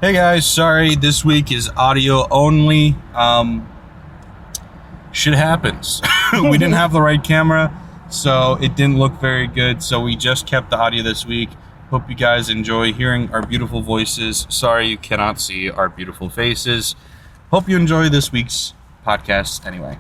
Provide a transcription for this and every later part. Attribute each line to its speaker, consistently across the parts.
Speaker 1: Hey guys, sorry, this week is audio only. Shit happens. We didn't have the right camera, so it didn't look very good, so we just kept the audio this week. Hope you guys enjoy hearing our beautiful voices. Sorry you cannot see our beautiful faces. Hope you enjoy this week's podcast anyway.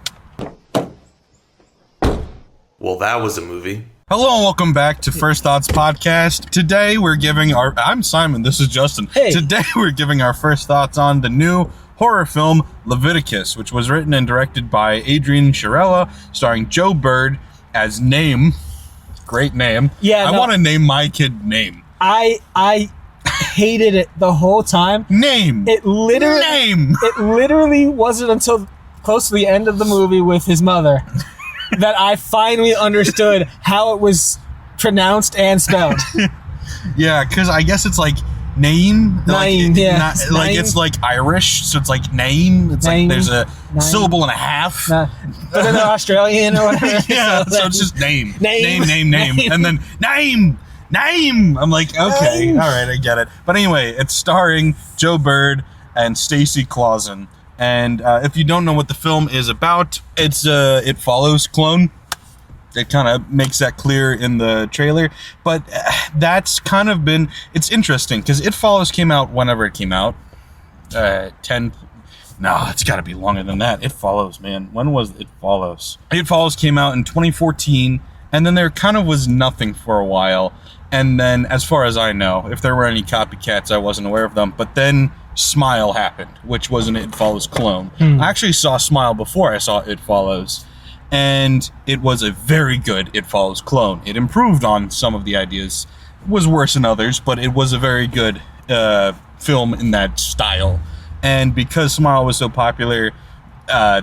Speaker 2: Well, that was a movie.
Speaker 1: Hello and welcome back to First Thoughts Podcast. Today we're giving I'm Simon, this is Justin.
Speaker 3: Hey.
Speaker 1: Today we're giving our first thoughts on the new horror film Leviticus, which was written and directed by Adrian Chiarella, starring Joe Bird as Name. Great name.
Speaker 3: Yeah,
Speaker 1: I want to name my kid Name.
Speaker 3: I hated it the whole time.
Speaker 1: Name.
Speaker 3: It literally wasn't until close to the end of the movie with his mother that I finally understood how it was pronounced and spelled.
Speaker 1: Yeah, because I guess it's like Naim.
Speaker 3: Naim, yeah.
Speaker 1: Like it's like Irish, so it's like Naim. It's
Speaker 3: Naim,
Speaker 1: like there's a
Speaker 3: Naim.
Speaker 1: syllable and a half.
Speaker 3: But then they're Australian or whatever.
Speaker 1: Yeah, so it's just name.
Speaker 3: Name.
Speaker 1: And then name. I'm like, okay,
Speaker 3: Name.
Speaker 1: all right, I get it. But anyway, it's starring Joe Bird and Stacey Clausen. And if you don't know what the film is about, it's It Follows clone. It kind of makes that clear in the trailer. But that's kind of been... It's interesting, because It Follows came out whenever it came out. It's got to be longer than that. It Follows, man. When was It Follows? It Follows came out in 2014, and then there kind of was nothing for a while. And then, as far as I know, if there were any copycats, I wasn't aware of them. But then Smile happened, which was an It Follows clone. I actually saw Smile before I saw It Follows, and it was a very good It Follows clone. It improved on some of the ideas. It was worse than others, but it was a very good film in that style. And because Smile was so popular,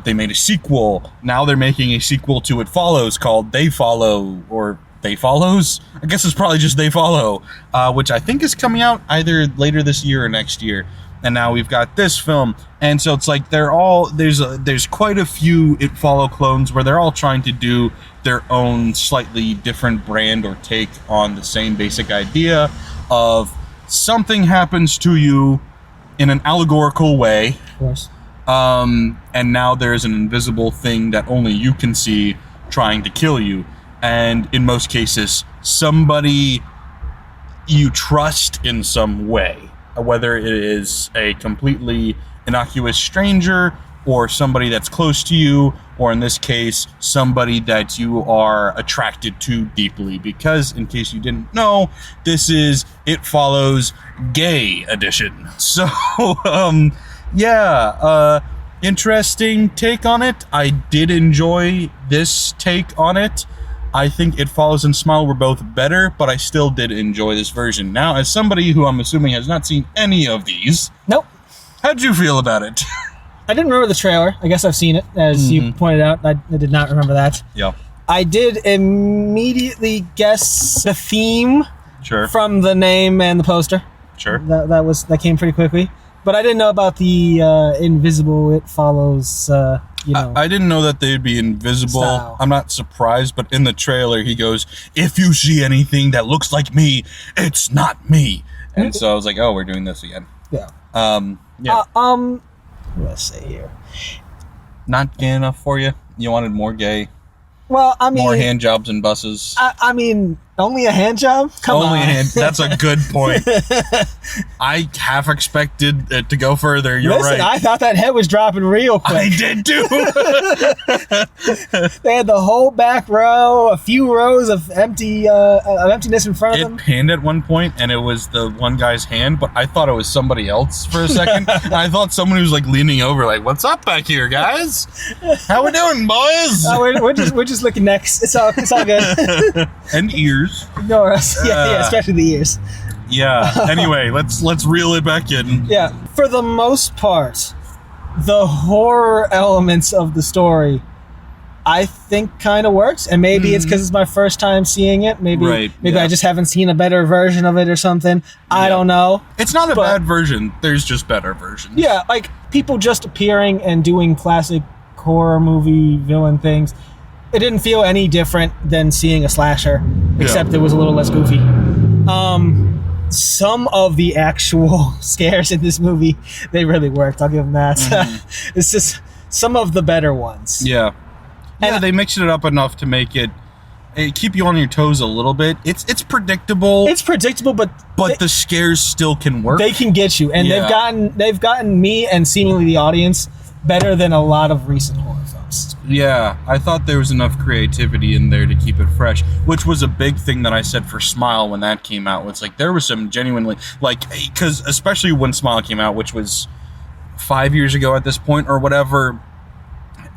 Speaker 1: they made a sequel. Now they're making a sequel to It Follows called They Follow, or They Follows? I guess it's probably just They Follow, which I think is coming out either later this year or next year. And now we've got this film. And so it's like there's quite a few It Follow clones where they're all trying to do their own slightly different brand or take on the same basic idea of something happens to you in an allegorical way.
Speaker 3: Of course.
Speaker 1: And now there's an invisible thing that only you can see trying to kill you. And in most cases, somebody you trust in some way, whether it is a completely innocuous stranger or somebody that's close to you, or in this case, somebody that you are attracted to deeply. Because, in case you didn't know, this is It Follows Gay Edition. So, interesting take on it. I did enjoy this take on it. I think It Follows and Smile were both better, but I still did enjoy this version. Now, as somebody who I'm assuming has not seen any of these,
Speaker 3: Nope.
Speaker 1: how'd you feel about it?
Speaker 3: I didn't remember the trailer. I guess I've seen it, as you pointed out. I did not remember that.
Speaker 1: Yeah.
Speaker 3: I did immediately guess the theme
Speaker 1: Sure.
Speaker 3: from the name and the poster.
Speaker 1: Sure.
Speaker 3: That came pretty quickly. But I didn't know about the invisible It Follows,
Speaker 1: I didn't know that they'd be invisible.
Speaker 3: Style.
Speaker 1: I'm not surprised, but in the trailer he goes, "If you see anything that looks like me, it's not me." And so I was like, oh, we're doing this again.
Speaker 3: Yeah.
Speaker 1: Yeah.
Speaker 3: What do I say here?
Speaker 1: Not gay enough for you? You wanted more gay?
Speaker 3: Well, I mean...
Speaker 1: More hand jobs and buses?
Speaker 3: I mean, only a hand job? Come on.
Speaker 1: Only a hand. That's a good point. I half expected it to go further. You're
Speaker 3: Listen,
Speaker 1: right.
Speaker 3: I thought that head was dropping real quick.
Speaker 1: I did too.
Speaker 3: They had the whole back row, a few rows of emptiness in front of
Speaker 1: It
Speaker 3: them.
Speaker 1: panned at one point, and it was the one guy's hand, but I thought it was somebody else for a second. And I thought someone was like leaning over, like, "What's up back here, guys? How we doing, boys?"
Speaker 3: We're just looking next. It's all good.
Speaker 1: And ears.
Speaker 3: Ignore us. Yeah, especially the ears.
Speaker 1: Yeah. Anyway, let's reel it back in.
Speaker 3: Yeah, for the most part, the horror elements of the story, I think, kind of works. And maybe it's because it's my first time seeing it. Maybe I just haven't seen a better version of it or something. I don't know.
Speaker 1: It's not a bad version. There's just better versions.
Speaker 3: Yeah, like people just appearing and doing classic horror movie villain things. It didn't feel any different than seeing a slasher, except it was a little less goofy. some of the actual scares in this movie, they really worked. I'll give them that. It's just some of the better ones.
Speaker 1: Yeah. Yeah, they mixed it up enough to make it keep you on your toes a little bit. It's predictable.
Speaker 3: It's predictable, but
Speaker 1: the scares still can work.
Speaker 3: They can get you, and they've gotten me and seemingly the audience better than a lot of recent horror films.
Speaker 1: Yeah, I thought there was enough creativity in there to keep it fresh, which was a big thing that I said for Smile when that came out. It's like there was some genuinely, like, because especially when Smile came out, which was 5 years ago at this point or whatever,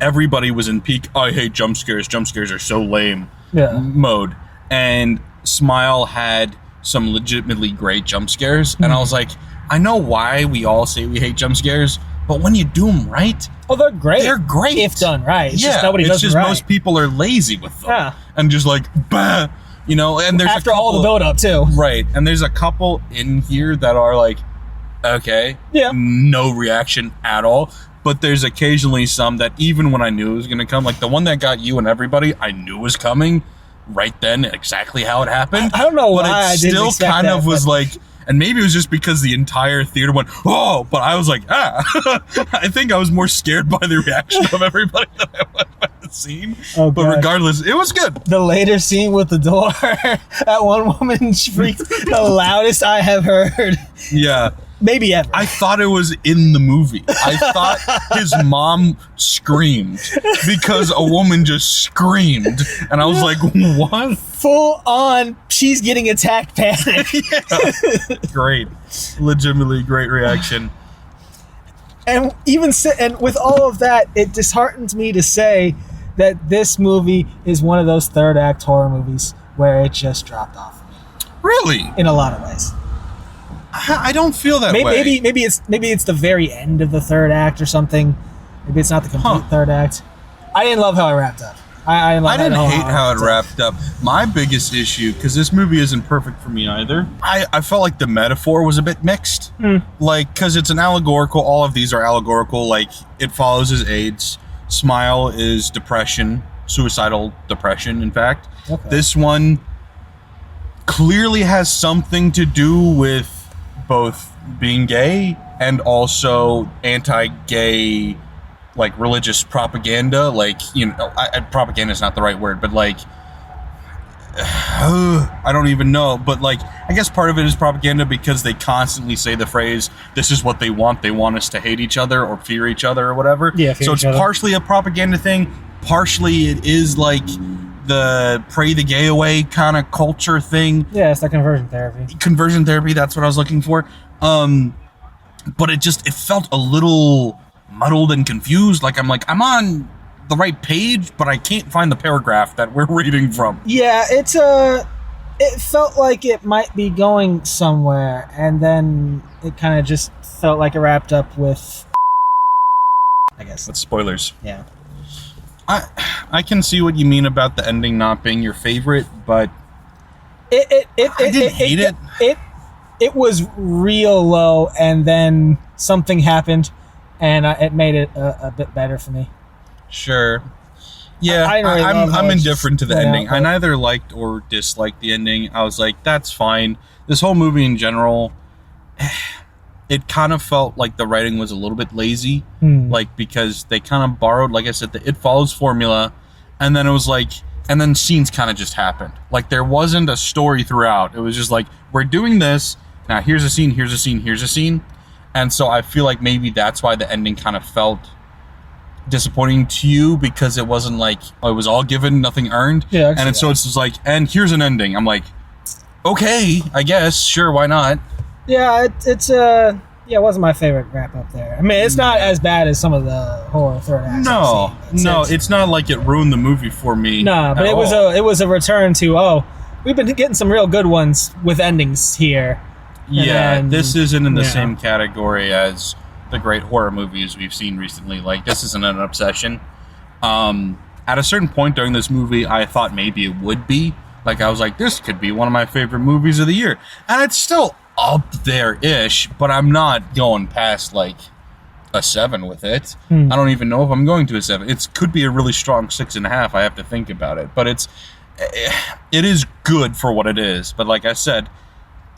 Speaker 1: everybody was in peak, I hate jump scares are so lame mode. And Smile had some legitimately great jump scares, and I was like, I know why we all say we hate jump scares, but when you do them right,
Speaker 3: they're great.
Speaker 1: They're great
Speaker 3: if done right. It's
Speaker 1: just
Speaker 3: nobody does it right.
Speaker 1: Most people are lazy with them.
Speaker 3: Yeah.
Speaker 1: And just like, bah, you know, and there's
Speaker 3: after all the build up too.
Speaker 1: Right. And there's a couple in here that are like, okay, no reaction at all. But there's occasionally some that even when I knew it was going to come, like the one that got you and everybody, I knew was coming right then, exactly how it happened.
Speaker 3: I don't know why
Speaker 1: I still kind of was like, and maybe it was just because the entire theater went, oh, but I was like, I think I was more scared by the reaction of everybody that I was by the scene.
Speaker 3: Oh,
Speaker 1: but regardless, it was good.
Speaker 3: The later scene with the door, that one woman shrieked the loudest I have heard.
Speaker 1: Yeah.
Speaker 3: Maybe ever.
Speaker 1: I thought it was in the movie. I thought his mom screamed because a woman just screamed. And I was like, what?
Speaker 3: Full on, she's getting attacked panic.
Speaker 1: Great. Legitimately great reaction.
Speaker 3: And and with all of that, it disheartens me to say that this movie is one of those third act horror movies where it just dropped off.
Speaker 1: Really?
Speaker 3: In a lot of ways.
Speaker 1: I don't feel that way.
Speaker 3: Maybe it's the very end of the third act or something. Maybe it's not the complete third act. I didn't love how it wrapped up. I
Speaker 1: didn't hate how it wrapped up. My biggest issue, because this movie isn't perfect for me either, I felt like the metaphor was a bit mixed. Like, because it's an allegorical, all of these are allegorical, like, It Follows is AIDS, Smile is depression, suicidal depression, in fact.
Speaker 3: Okay.
Speaker 1: This one clearly has something to do with both being gay and also anti-gay, like, religious propaganda. Like, you know, propaganda is not the right word, but like, I don't even know. But like, I guess part of it is propaganda because they constantly say the phrase, this is what they want. They want us to hate each other or fear each other or whatever.
Speaker 3: Yeah,
Speaker 1: so it's partially a propaganda thing. Partially it is like the pray the gay away kind of culture thing.
Speaker 3: Yeah, it's like conversion therapy.
Speaker 1: Conversion therapy, that's what I was looking for. But it felt a little muddled and confused. Like, I'm on the right page, but I can't find the paragraph that we're reading from.
Speaker 3: Yeah, it felt like it might be going somewhere, and then it kind of just felt like it wrapped up with, I guess.
Speaker 1: With spoilers.
Speaker 3: Yeah.
Speaker 1: I can see what you mean about the ending not being your favorite, but
Speaker 3: I
Speaker 1: didn't hate it.
Speaker 3: It was real low, and then something happened, and it made it a bit better for me.
Speaker 1: Sure. Yeah, I'm indifferent to the ending. I neither liked or disliked the ending. I was like, that's fine. This whole movie in general, it kind of felt like the writing was a little bit lazy, like, because they kind of borrowed, like I said, the It Follows formula, and then it was like, and then scenes kind of just happened. Like, there wasn't a story throughout. It was just like, we're doing this, now here's a scene, here's a scene, here's a scene. And so I feel like maybe that's why the ending kind of felt disappointing to you, because it wasn't like, oh, it was all given, nothing earned.
Speaker 3: Yeah,
Speaker 1: and so it's just like, and here's an ending. I'm like, okay, I guess, sure, why not?
Speaker 3: Yeah, it wasn't my favorite wrap up there. I mean, it's not as bad as some of the horror third acts.
Speaker 1: No, it's not like it ruined the movie for me.
Speaker 3: No, but it was a return to, we've been getting some real good ones with endings here.
Speaker 1: Yeah, this isn't in the same category as the great horror movies we've seen recently. Like, this isn't an obsession. At a certain point during this movie, I thought maybe it would be. Like, I was like, this could be one of my favorite movies of the year. And it's still up there-ish, but I'm not going past, like, a 7 with it. I don't even know if I'm going to a 7. It could be a really strong 6.5. I have to think about it. But it is good for what it is. But like I said,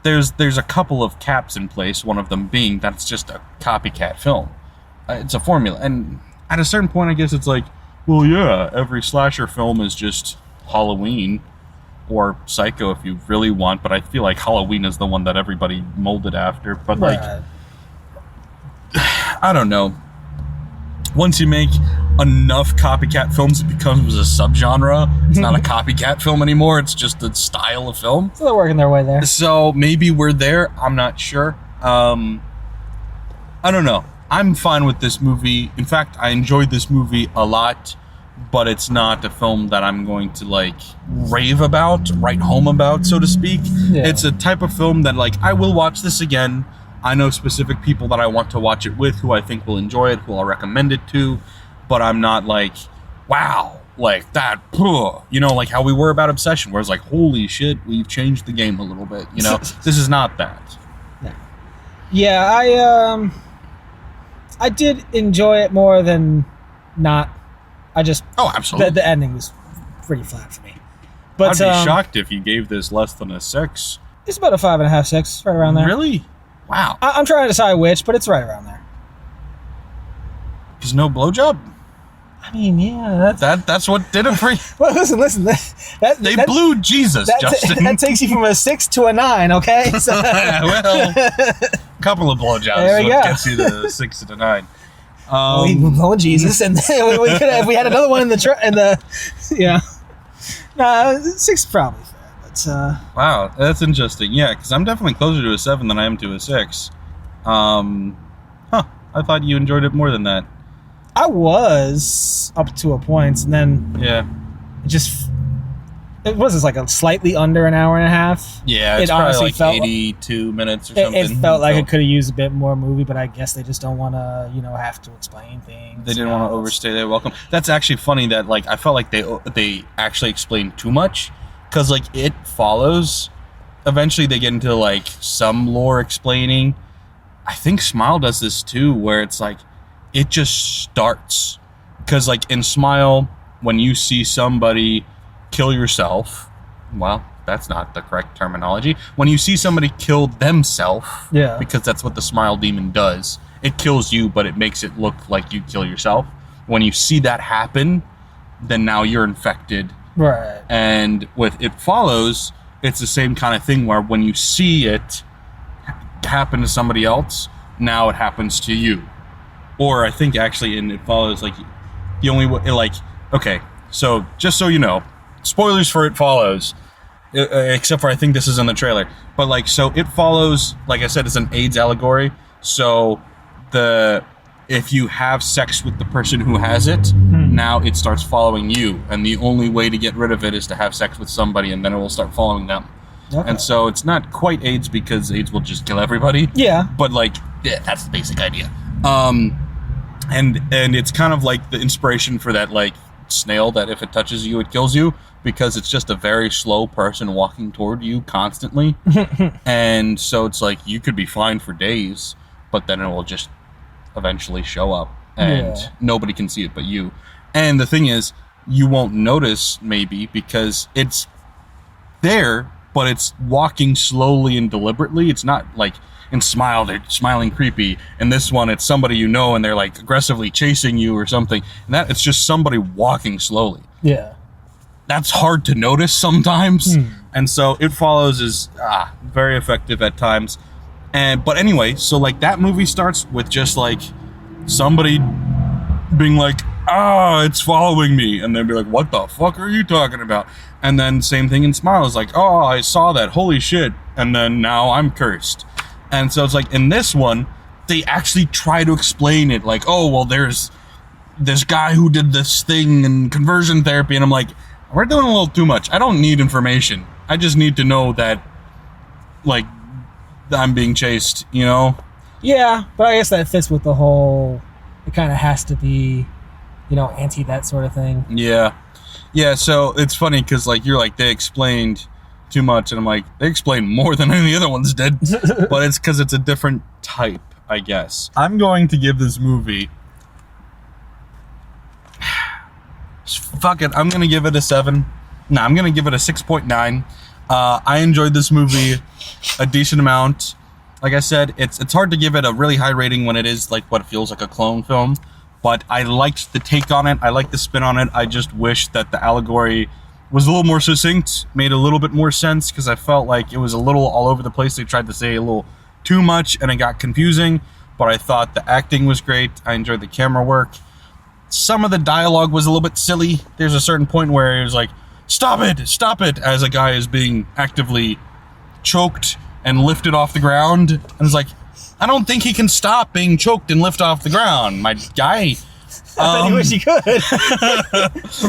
Speaker 1: there's a couple of caps in place, one of them being that it's just a copycat film. It's a formula. And at a certain point, I guess it's like, well, yeah, every slasher film is just Halloween or Psycho if you really want, but I feel like Halloween is the one that everybody molded after. But, like, I don't know. Once you make enough copycat films, it becomes a subgenre. It's not a copycat film anymore. It's just a style of film.
Speaker 3: So they're working their way there.
Speaker 1: So maybe we're there. I'm not sure. I don't know. I'm fine with this movie. In fact, I enjoyed this movie a lot, but it's not a film that I'm going to, like, rave about, write home about, so to speak. Yeah. It's a type of film that, like, I will watch this again. I know specific people that I want to watch it with who I think will enjoy it, who I'll recommend it to, but I'm not like, wow, like that, you know, like how we were about Obsession, where it's like, holy shit, we've changed the game a little bit, you know? This is not that.
Speaker 3: Yeah, I did enjoy it more than not. I just...
Speaker 1: Oh, absolutely.
Speaker 3: The ending was pretty flat for me. But,
Speaker 1: I'd be shocked if you gave this less than a 6.
Speaker 3: It's about a 5.5, 6, right around there.
Speaker 1: Really? Wow.
Speaker 3: I'm trying to decide which, but it's right around there.
Speaker 1: There's no blowjob?
Speaker 3: I mean, yeah,
Speaker 1: that's what did it for you.
Speaker 3: Well, listen.
Speaker 1: They blew Jesus, Justin.
Speaker 3: That takes you from a 6 to a 9, okay? So,
Speaker 1: well, a couple of blowjobs is what gets you to 6 to 9.
Speaker 3: We were blowing Jesus, and then we could have, we had another one in the yeah. Nah, 6 probably fair, but
Speaker 1: wow, that's interesting. Yeah, because I'm definitely closer to a 7 than I am to a 6. I thought you enjoyed it more than that.
Speaker 3: I was up to a point, and then it was like a slightly under an hour and a half.
Speaker 1: Yeah, it's probably like 82 minutes or something.
Speaker 3: It felt like it could have used a bit more movie, but I guess they just don't want to, have to explain things.
Speaker 1: They didn't want to overstay their welcome. That's actually funny that, like, I felt like they actually explained too much, because, like, It Follows, eventually they get into, like, some lore explaining. I think Smile does this too, where it's like, it just starts. Because, like, in Smile, when you see somebody kill yourself, well, that's not the correct terminology. When you see somebody kill themselves, because that's what the Smile Demon does, it kills you, but it makes it look like you kill yourself. When you see that happen, then now you're infected.
Speaker 3: Right.
Speaker 1: And with It Follows, it's the same kind of thing where when you see it happen to somebody else, now it happens to you. Or I think actually in It Follows, like, the only way, like, okay, so just so you know, spoilers for It Follows, except for I think this is in the trailer, but, like, so It Follows, like I said, it's an AIDS allegory. So if you have sex with the person who has it, now it starts following you, and the only way to get rid of it is to have sex with somebody, and then it will start following them. Okay. And so it's not quite AIDS, because AIDS will just kill everybody.
Speaker 3: Yeah.
Speaker 1: But, like, yeah, that's the basic idea. And it's kind of like the inspiration for that, like, snail that if it touches you, it kills you, because it's just a very slow person walking toward you constantly. And so it's like, you could be fine for days, but then it will just eventually show up, and nobody can see it but you. And the thing is, you won't notice, maybe, because it's there, but it's walking slowly and deliberately. It's not like in Smile, they're smiling creepy. In this one, it's somebody you know, and they're, like, aggressively chasing you or something. And that it's just somebody walking slowly.
Speaker 3: Yeah.
Speaker 1: That's hard to notice sometimes. And so It Follows is very effective at times. But anyway, so, like, that movie starts with just, like, somebody being like, it's following me. And they'd be like, what the fuck are you talking about? And then same thing in Smile. It's like, I saw that. Holy shit. And then now I'm cursed. And so it's like, in this one, they actually try to explain it. Like, there's this guy who did this thing in conversion therapy. And I'm like, we're doing a little too much. I don't need information. I just need to know that, like, I'm being chased, you know?
Speaker 3: Yeah, but I guess that fits with the whole, it kind of has to be, anti that sort of thing.
Speaker 1: Yeah. Yeah, so it's funny because, like, you're like, they explained too much, and I'm like, they explained more than any of the other ones did. But it's because it's a different type, I guess. I'm going to give this movie... Fuck it, I'm going to give it a 7. No, I'm going to give it a 6.9. I enjoyed this movie a decent amount. Like I said, it's hard to give it a really high rating when it is like what feels like a clone film, but I liked the take on it. I liked the spin on it. I just wish that the allegory was a little more succinct, made a little bit more sense, because I felt like it was a little all over the place. They tried to say a little too much, and it got confusing, but I thought the acting was great. I enjoyed the camera work. Some of the dialogue was a little bit silly. There's a certain point where it was like, stop it, as a guy is being actively choked and lifted off the ground. And it's like, I don't think he can stop being choked and lift off the ground, my guy.
Speaker 3: I wish he could.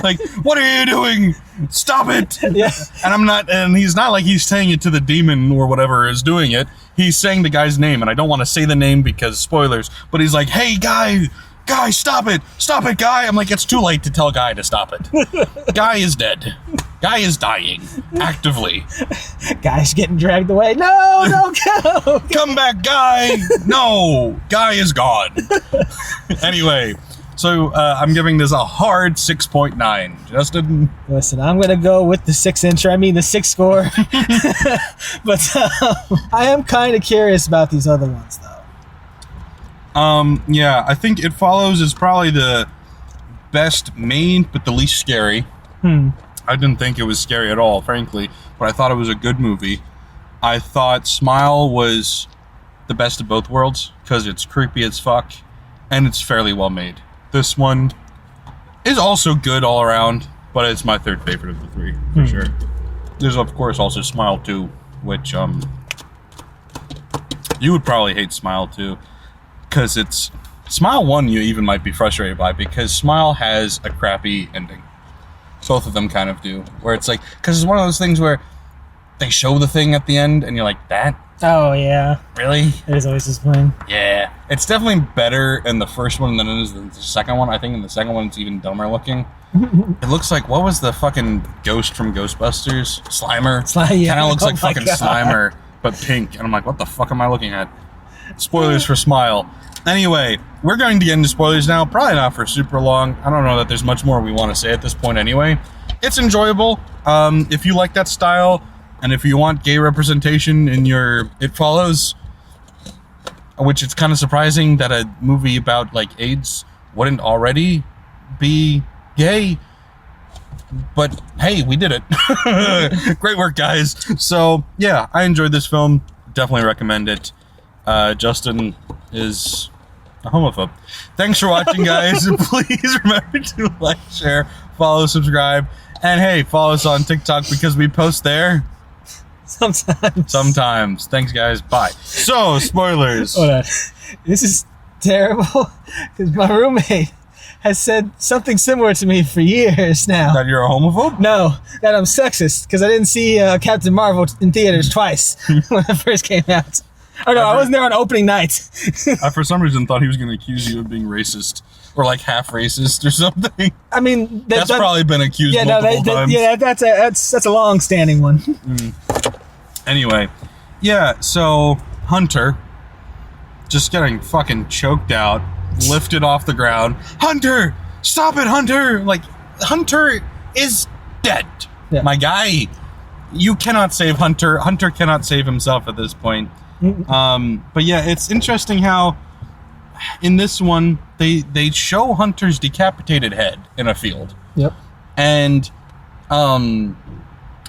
Speaker 1: Like, what are you doing? Stop it.
Speaker 3: Yeah.
Speaker 1: And he's not like he's saying it to the demon or whatever is doing it. He's saying the guy's name, and I don't want to say the name because spoilers, but he's like, hey, guy, stop it, guy. I'm like, it's too late to tell guy to stop it. Guy is dead. Guy is dying, actively.
Speaker 3: Guy's getting dragged away. No, go.
Speaker 1: Come back, guy. No, guy is gone. Anyway, so I'm giving this a hard 6.9. Justin?
Speaker 3: Listen, I'm going to go with the 6 score. But I am kind of curious about these other ones, though.
Speaker 1: Yeah, I think It Follows is probably the best made, but the least scary. I didn't think it was scary at all, frankly, but I thought it was a good movie. I thought Smile was the best of both worlds, because it's creepy as fuck, and it's fairly well made. This one is also good all around, but it's my third favorite of the three, for sure. There's, of course, also Smile 2, which, you would probably hate Smile 2, because it's... Smile 1 you even might be frustrated by, because Smile has a crappy ending. Both of them kind of do, where it's like, because it's one of those things where they show the thing at the end, and you're like, that?
Speaker 3: Oh, yeah.
Speaker 1: Really?
Speaker 3: It is always disappointing.
Speaker 1: Yeah. It's definitely better in the first one than it is in the second one. I think in the second one, it's even dumber looking. It looks like, what was the fucking ghost from Ghostbusters? Slimer?
Speaker 3: Yeah.
Speaker 1: Kind of looks like fucking
Speaker 3: God.
Speaker 1: Slimer, but pink. And I'm like, what the fuck am I looking at? Spoilers for Smile. Anyway, we're going to get into spoilers now. Probably not for super long. I don't know that there's much more we want to say at this point anyway. It's enjoyable. If you like that style, and if you want gay representation in your It Follows, which it's kind of surprising that a movie about, like, AIDS wouldn't already be gay. But, hey, we did it. Great work, guys. So, yeah, I enjoyed this film. Definitely recommend it. Justin is a homophobe. Thanks for watching, guys. Please remember to like, share, follow, subscribe, and hey, follow us on TikTok because we post there sometimes. Thanks, guys. Bye. So, spoilers.
Speaker 3: Hold on. This is terrible because my roommate has said something similar to me for years now.
Speaker 1: That you're a homophobe?
Speaker 3: No, that I'm sexist because I didn't see Captain Marvel in theaters twice when it first came out. Oh no, I wasn't there on opening night.
Speaker 1: I, for some reason, thought he was going to accuse you of being racist or like half racist or something.
Speaker 3: I mean,
Speaker 1: that's probably been accused multiple times.
Speaker 3: Yeah, that's a long-standing one.
Speaker 1: Anyway, yeah. So Hunter just getting fucking choked out, lifted off the ground. Hunter, stop it, Hunter! Like, Hunter is dead.
Speaker 3: Yeah.
Speaker 1: My guy, you cannot save Hunter. Hunter cannot save himself at this point. But yeah, it's interesting how in this one they show Hunter's decapitated head in a field.
Speaker 3: Yep.
Speaker 1: And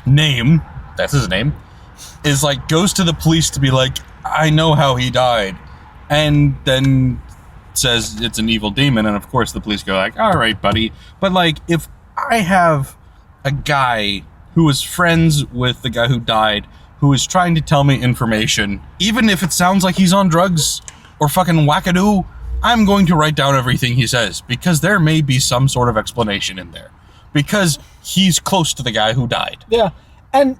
Speaker 1: name, that's his name, is like goes to the police to be like, I know how he died, and then says it's an evil demon, and of course the police go like, all right, buddy. But like, if I have a guy who was friends with the guy who died, who is trying to tell me information, even if it sounds like he's on drugs or fucking wackadoo, I'm going to write down everything he says, because there may be some sort of explanation in there. Because he's close to the guy who died.
Speaker 3: Yeah. And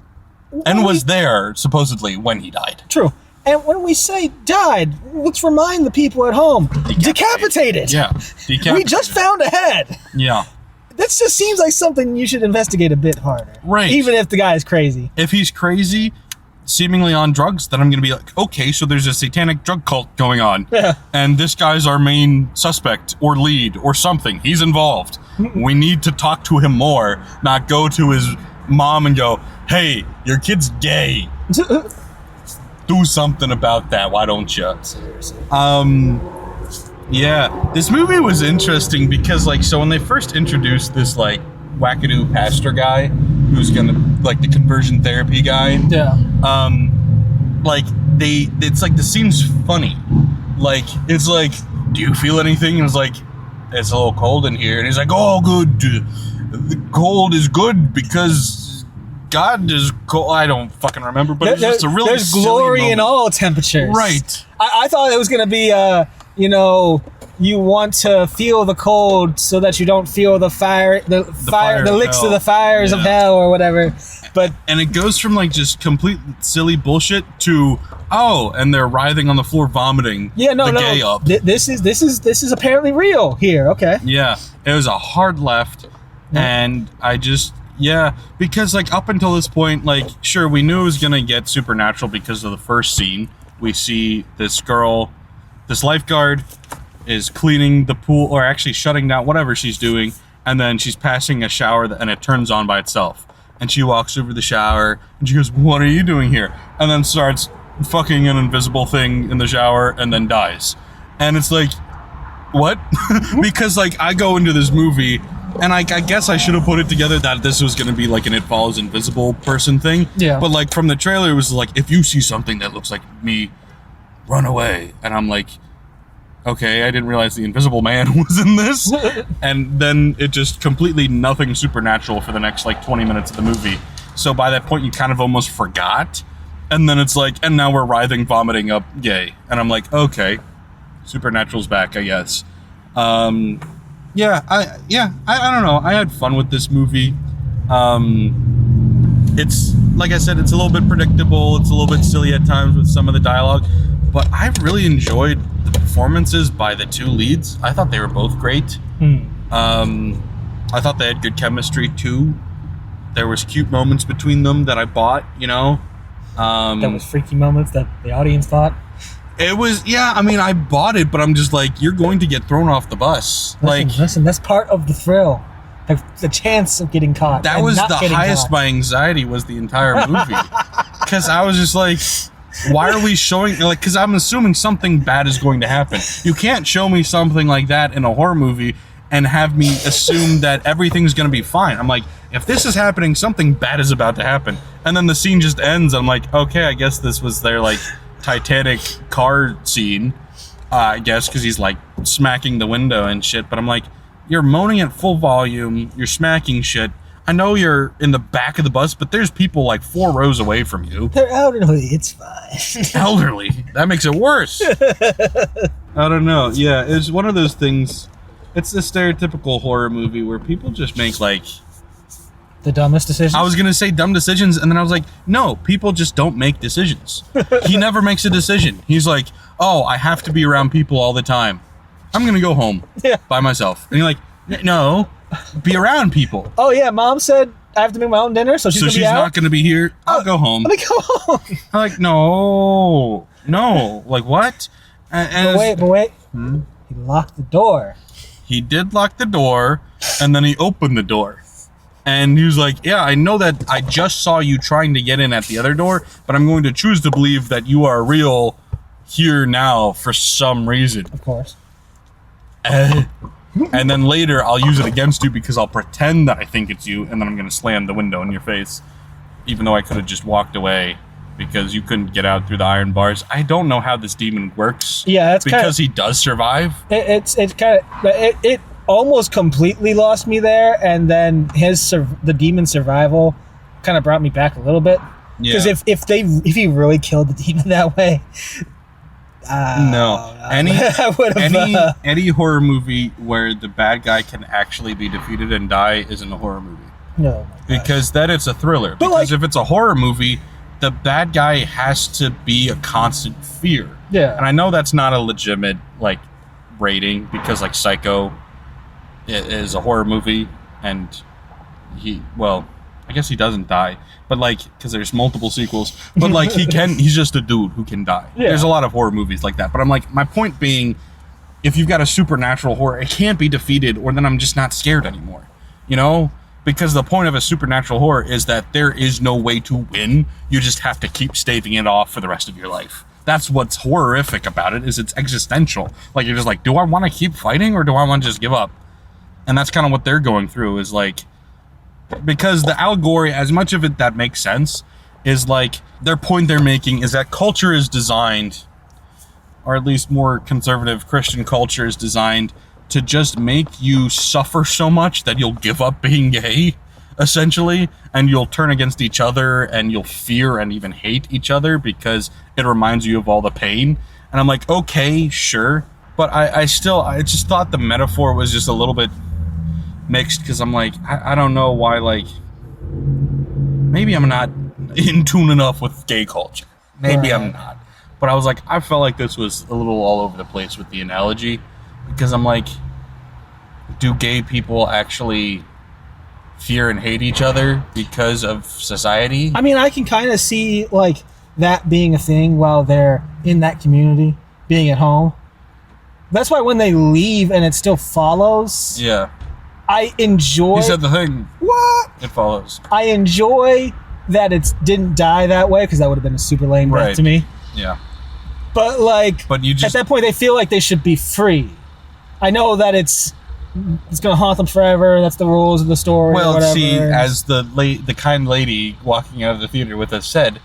Speaker 1: was there, supposedly, when he died.
Speaker 3: True. And when we say died, let's remind the people at home. Decapitated.
Speaker 1: Yeah. Decapitated.
Speaker 3: We just found a head.
Speaker 1: Yeah.
Speaker 3: That just seems like something you should investigate a bit harder.
Speaker 1: Right.
Speaker 3: Even if the guy is crazy.
Speaker 1: If he's crazy, seemingly on drugs, then I'm going to be like, okay, so there's a satanic drug cult going on.
Speaker 3: Yeah.
Speaker 1: And this guy's our main suspect or lead or something. He's involved. We need to talk to him more, not go to his mom and go, "Hey, your kid's gay. Do something about that. Why don't you?"
Speaker 3: Seriously.
Speaker 1: Yeah, this movie was interesting because, like, so when they first introduced this, like, wackadoo pastor guy who's gonna, like, the conversion therapy guy.
Speaker 3: Yeah.
Speaker 1: Like, it's like the scene's funny. Like, it's like, "Do you feel anything?" And it's like, "It's a little cold in here." And he's like, "Oh, good. The cold is good because God is cold." I don't fucking remember, but it's just a really
Speaker 3: there's glory in all temperatures.
Speaker 1: Right.
Speaker 3: I thought it was going to be, you want to feel the cold so that you don't feel the fire, the licks of the fires of hell or whatever. And
Speaker 1: it goes from, like, just complete silly bullshit to, and they're writhing on the floor vomiting.
Speaker 3: Yeah, no.
Speaker 1: Gay up.
Speaker 3: This is apparently real here. Okay.
Speaker 1: Yeah, it was a hard left, and I just because, like, up until this point, like, sure, we knew it was gonna get supernatural because of the first scene. We see this girl, this lifeguard, is cleaning the pool, or actually shutting down whatever she's doing, and then she's passing a shower and it turns on by itself. And she walks over the shower and she goes, "What are you doing here?" And then starts fucking an invisible thing in the shower and then dies. And it's like, what? Because, like, I go into this movie and I guess I should have put it together that this was going to be like an It Follows invisible person thing.
Speaker 3: Yeah.
Speaker 1: But, like, from the trailer, it was like, if you see something that looks like me, run away. And I'm like, okay, I didn't realize the Invisible Man was in this. And then it just completely nothing supernatural for the next, like, 20 minutes of the movie. So by that point, you kind of almost forgot. And then it's like, and now we're writhing, vomiting up gay. And I'm like, okay, Supernatural's back, I guess. I don't know. I had fun with this movie. It's, like I said, it's a little bit predictable. It's a little bit silly at times with some of the dialogue. But I really enjoyed the performances by the two leads. I thought they were both great. I thought they had good chemistry, too. There was cute moments between them that I bought, There
Speaker 3: was freaky moments that the audience thought.
Speaker 1: It was, I bought it, but I'm just like, you're going to get thrown off the bus.
Speaker 3: Listen, that's part of the thrill. The chance of getting caught.
Speaker 1: That was the highest my anxiety was the entire movie. Because I was just like, why are we showing, like, because I'm assuming something bad is going to happen. You can't show me something like that in a horror movie and have me assume that everything's going to be fine. I'm like, if this is happening, something bad is about to happen. And then the scene just ends. I'm like, okay, I guess this was their, like, Titanic car scene, I guess, because he's, like, smacking the window and shit. But I'm like, you're moaning at full volume, you're smacking shit. I know you're in the back of the bus, but there's people, like, 4 rows away from you.
Speaker 3: They're elderly, it's fine.
Speaker 1: Elderly? That makes it worse. I don't know. Yeah, it's one of those things. It's the stereotypical horror movie where people just make, like,
Speaker 3: the dumbest decisions?
Speaker 1: I was going to say dumb decisions, and then I was like, no, people just don't make decisions. He never makes a decision. He's like, oh, I have to be around people all the time. I'm going to go home by myself. And you're like, no, be around people.
Speaker 3: Oh, yeah, Mom said I have to make my own dinner, so she's going to be out?
Speaker 1: Not going to be here. I'll go home.
Speaker 3: Let me go home.
Speaker 1: I'm like, no. Like, what?
Speaker 3: But wait. He locked the door.
Speaker 1: He did lock the door, and then he opened the door. And he was like, yeah, I know that I just saw you trying to get in at the other door, but I'm going to choose to believe that you are real here now for some reason.
Speaker 3: Of course.
Speaker 1: And then later, I'll use it against you because I'll pretend that I think it's you, and then I'm going to slam the window in your face, even though I could have just walked away because you couldn't get out through the iron bars. I don't know how this demon works.
Speaker 3: Yeah, that's
Speaker 1: because he does survive.
Speaker 3: It almost completely lost me there, and then the demon's survival kind of brought me back a little bit. Because if he really killed the demon that way,
Speaker 1: any horror movie where the bad guy can actually be defeated and die isn't a horror movie.
Speaker 3: No,
Speaker 1: because then it's a thriller. Because if it's a horror movie, the bad guy has to be a constant fear.
Speaker 3: Yeah,
Speaker 1: and I know that's not a legitimate like rating because like Psycho is a horror movie, and I guess he doesn't die, but like because there's multiple sequels, but like he's just a dude who can die. Yeah. There's a lot of horror movies like that, but I'm like, my point being, if you've got a supernatural horror, it can't be defeated, or then I'm just not scared anymore, Because the point of a supernatural horror is that there is no way to win. You just have to keep staving it off for the rest of your life. That's what's horrific about it, is it's existential. Like, you're just like, do I want to keep fighting or do I want to just give up? And that's kind of what they're going through, is like, because the allegory, as much of it that makes sense, is like, their point they're making is that culture is designed, or at least more conservative Christian culture is designed to just make you suffer so much that you'll give up being gay, essentially, and you'll turn against each other, and you'll fear and even hate each other because it reminds you of all the pain. And I'm like, okay, sure. But I just thought the metaphor was just a little bit mixed, because I'm like, I don't know why, like, maybe I'm not in tune enough with gay culture. Maybe I'm not. But I was like, I felt like this was a little all over the place with the analogy, because I'm like, do gay people actually fear and hate each other because of society?
Speaker 3: I mean, I can kind of see, like, that being a thing while they're in that community, being at home. That's why when they leave and it still follows...
Speaker 1: Yeah.
Speaker 3: I enjoy...
Speaker 1: He said the thing.
Speaker 3: What?
Speaker 1: It follows.
Speaker 3: I enjoy that it didn't die that way, because that would have been a super lame death to me.
Speaker 1: Yeah.
Speaker 3: But, like,
Speaker 1: you just...
Speaker 3: at that point, they feel like they should be free. I know that it's going to haunt them forever. That's the rules of the story.
Speaker 1: Well,
Speaker 3: or whatever.
Speaker 1: see, as the kind lady walking out of the theater with us said,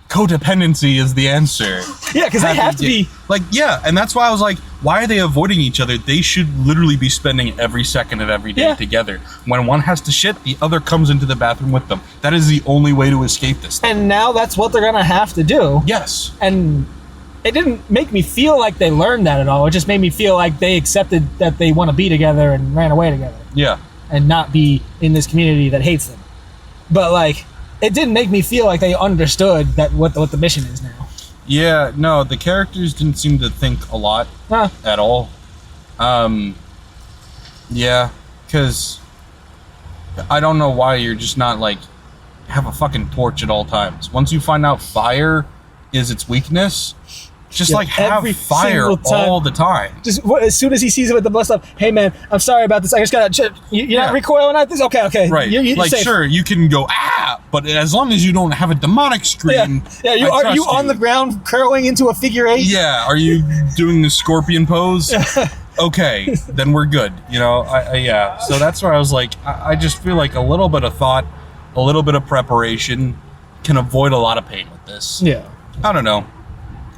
Speaker 1: codependency is the answer.
Speaker 3: Yeah, because they have to be...
Speaker 1: Like, yeah, and that's why I was like, why are they avoiding each other? They should literally be spending every second of every day together. When one has to shit, the other comes into the bathroom with them. That is the only way to escape this thing.
Speaker 3: And now that's what they're going to have to do.
Speaker 1: Yes.
Speaker 3: And it didn't make me feel like they learned that at all. It just made me feel like they accepted that they want to be together and ran away together.
Speaker 1: Yeah.
Speaker 3: And not be in this community that hates them. But, like, it didn't make me feel like they understood that what the mission is now.
Speaker 1: Yeah, no, the characters didn't seem to think a lot at all. Yeah, because I don't know why you're just not, like, have a fucking torch at all times. Once you find out fire is its weakness, just like have fire all the time.
Speaker 3: Just as soon as he sees it with the bus stop, hey man, I'm sorry about this. I just gotta. You're not recoiling at this. Okay.
Speaker 1: Right.
Speaker 3: You're
Speaker 1: like,
Speaker 3: safe.
Speaker 1: sure, you can go but as long as you don't have a demonic scream.
Speaker 3: Yeah. Are you on the ground curling into a figure 8?
Speaker 1: Yeah. Are you doing the scorpion pose? Okay, then we're good. You know. Yeah. So that's where I was like, I just feel like a little bit of thought, a little bit of preparation, can avoid a lot of pain with this.
Speaker 3: Yeah.
Speaker 1: I don't know.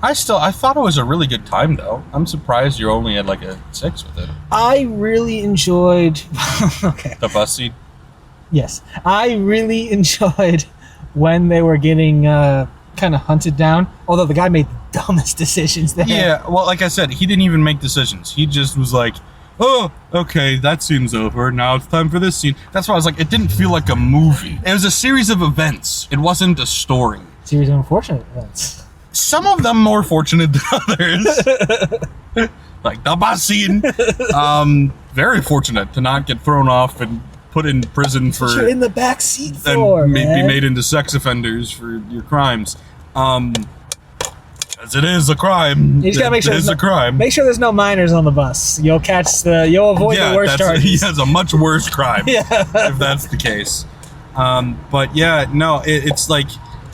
Speaker 1: I thought it was a really good time, though. I'm surprised you're only at like a 6 with it.
Speaker 3: I really enjoyed... Okay.
Speaker 1: The bus scene?
Speaker 3: Yes. I really enjoyed when they were getting kind of hunted down. Although the guy made the dumbest decisions there.
Speaker 1: Yeah, well, like I said, he didn't even make decisions. He just was like, oh, okay, that scene's over. Now it's time for this scene. That's why I was like, it didn't feel like a movie. It was a series of events. It wasn't a story.
Speaker 3: Series of unfortunate events.
Speaker 1: Some of them more fortunate than others. Like the bus scene. Very fortunate to not get thrown off and put in prison for...
Speaker 3: You're in the back seat for,
Speaker 1: and
Speaker 3: man.
Speaker 1: be made into sex offenders for your crimes. As it is a crime.
Speaker 3: You just gotta make sure
Speaker 1: it's a crime.
Speaker 3: Make sure there's no minors on the bus. You'll avoid the worst charges.
Speaker 1: He has a much worse crime.
Speaker 3: If
Speaker 1: that's the case. But yeah, no, it's like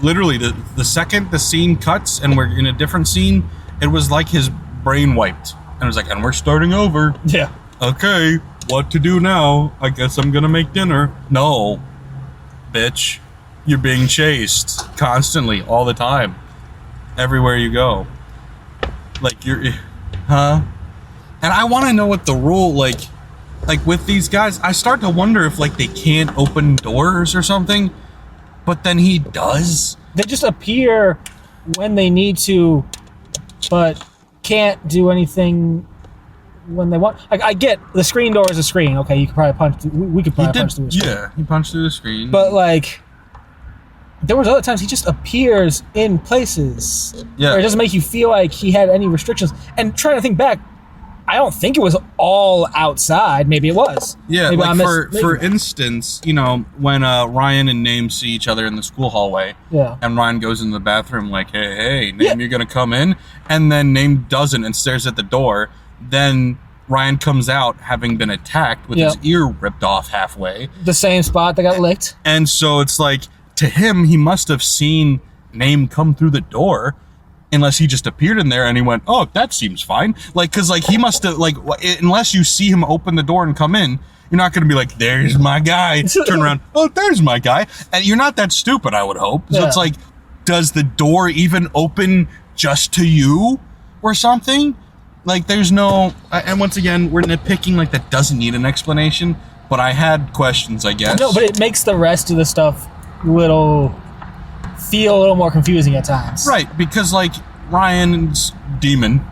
Speaker 1: literally the second the scene cuts and we're in a different scene, it was like his brain wiped. And it was like, and we're starting over.
Speaker 3: Yeah.
Speaker 1: Okay, what to do now? I guess I'm gonna make dinner. No, bitch. You're being chased constantly, all the time. Everywhere you go. Like, huh? And I want to know what the rule, like with these guys, I start to wonder if, like, they can't open doors or something, but then he does.
Speaker 3: They just appear when they need to, but can't do anything when they want. Like, I get the screen door is a screen. Okay, you could probably punch. We could probably punch through a screen.
Speaker 1: Yeah, he punched through the screen.
Speaker 3: But, like, there was other times he just appears in places.
Speaker 1: Yeah.
Speaker 3: Where it doesn't make you feel like he had any restrictions. And trying to think back, I don't think it was all outside. Maybe it was.
Speaker 1: Yeah,
Speaker 3: maybe
Speaker 1: like for instance, you know, when Ryan and Name see each other in the school hallway, and Ryan goes in the bathroom like, hey, Name, you're gonna come in, and then Name doesn't and stares at the door. Then Ryan comes out having been attacked with his ear ripped off halfway.
Speaker 3: The same spot that got licked.
Speaker 1: And so it's like, to him, he must have seen Name come through the door, unless he just appeared in there and he went, oh, that seems fine. Like, because like he must have, like, unless you see him open the door and come in, you're not going to be like, there's my guy. Turn around, oh, there's my guy. And you're not that stupid, I would hope. So it's like, does the door even open just to you or something? Like, there's no, and once again, we're nitpicking, like, that doesn't need an explanation, but I had questions, I guess.
Speaker 3: No, but it makes the rest of the stuff feel a little more confusing at times.
Speaker 1: Right, because, like, Ryan's demon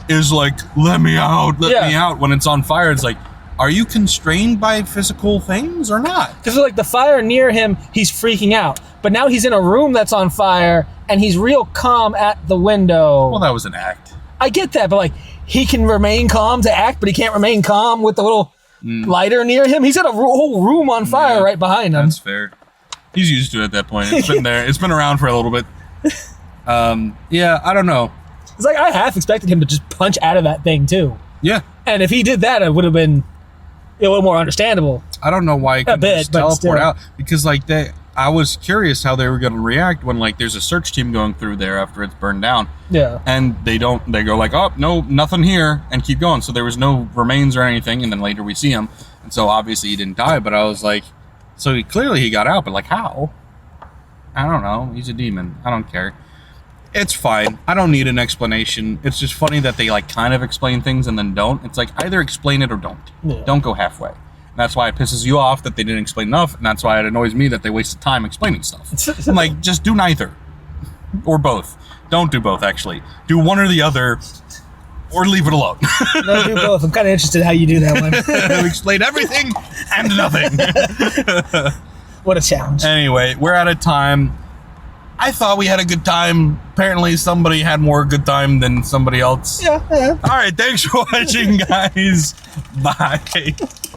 Speaker 1: is like, let me out, let me out. When it's on fire, it's like, are you constrained by physical things or not?
Speaker 3: Because, like, the fire near him, he's freaking out. But now he's in a room that's on fire, and he's real calm at the window.
Speaker 1: Well, that was an act.
Speaker 3: I get that, but, like, he can remain calm to act, but he can't remain calm with the little lighter near him. He's got a whole room on fire right behind him.
Speaker 1: That's fair. He's used to it at that point. It's been there. It's been around for a little bit. Yeah, I don't know.
Speaker 3: It's like I half expected him to just punch out of that thing, too.
Speaker 1: Yeah.
Speaker 3: And if he did that, it would have been a little more understandable.
Speaker 1: I don't know why he couldn't just teleport out. Because, like, I was curious how they were going to react when, like, there's a search team going through there after it's burned down.
Speaker 3: Yeah.
Speaker 1: And they go like, oh, no, nothing here, and keep going. So there was no remains or anything, and then later we see him. And so obviously he didn't die, but I was like, so clearly he got out, but, like, how? I don't know. He's a demon. I don't care. It's fine. I don't need an explanation. It's just funny that they, like, kind of explain things and then don't. It's like, either explain it or don't. Yeah. Don't go halfway. And that's why it pisses you off that they didn't explain enough, and that's why it annoys me that they wasted time explaining stuff. I'm like, just do neither. Or both. Don't do both, actually. Do one or the other, or leave it alone.
Speaker 3: No, do both. I'm kind of interested in how you do that one.
Speaker 1: Explain everything and nothing.
Speaker 3: What a challenge.
Speaker 1: Anyway, we're out of time. I thought we had a good time. Apparently somebody had more good time than somebody else.
Speaker 3: Yeah.
Speaker 1: All right, thanks for watching, guys. Bye.